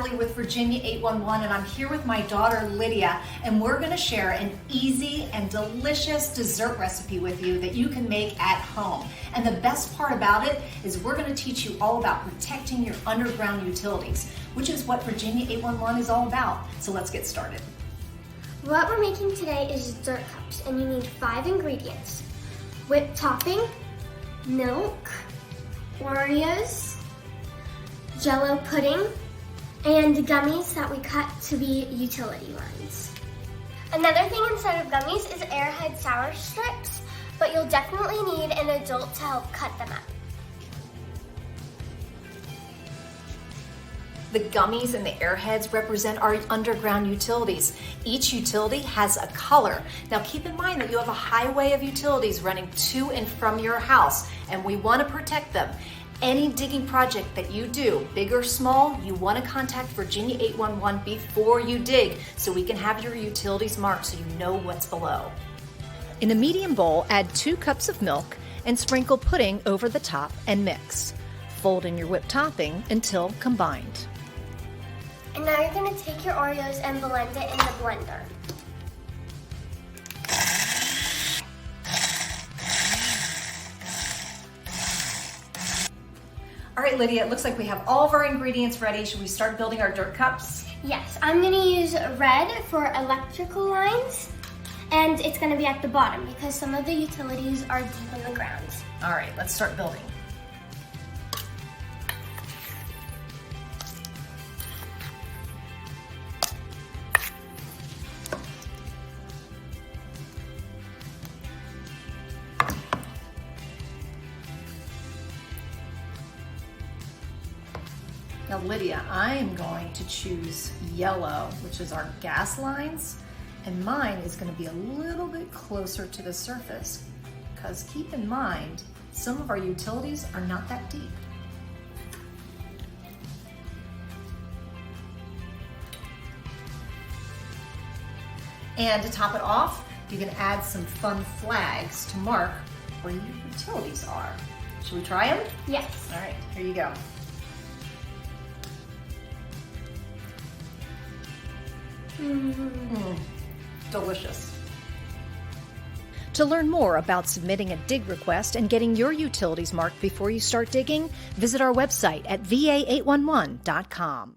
Natalie with Virginia 811, and I'm here with my daughter Lydia, and we're going to share an easy and delicious dessert recipe with you that you can make at home. And the best part about it is we're going to teach you all about protecting your underground utilities, which is what Virginia 811 is all about. So let's get started. What we're making today is dessert cups, and you need 5 ingredients: whipped topping, milk, Oreos, Jell-O pudding, and gummies that we cut to be utility lines. Another thing instead of gummies is Airhead sour strips, but you'll definitely need an adult to help cut them up. The gummies and the Airheads represent our underground utilities. Each utility has a color. Now keep in mind that you have a highway of utilities running to and from your house, and we want to protect them. Any digging project that you do, big or small, you want to contact Virginia 811 before you dig so we can have your utilities marked so you know what's below. In a medium bowl, add 2 cups of milk and sprinkle pudding over the top and mix. Fold in your whipped topping until combined. And now you're going to take your Oreos and blend it in the blender. All right, Lydia, it looks like we have all of our ingredients ready. Should we start building our dirt cups? Yes, I'm going to use red for electrical lines, and it's going to be at the bottom because some of the utilities are deep in the ground. All right, let's start building. Now, Lydia, I am going to choose yellow, which is our gas lines, and mine is going to be a little bit closer to the surface because keep in mind, some of our utilities are not that deep. And to top it off, you can add some fun flags to mark where your utilities are. Should we try them? Yes. All right, here you go. Delicious. To learn more about submitting a dig request and getting your utilities marked before you start digging, visit our website at va811.com.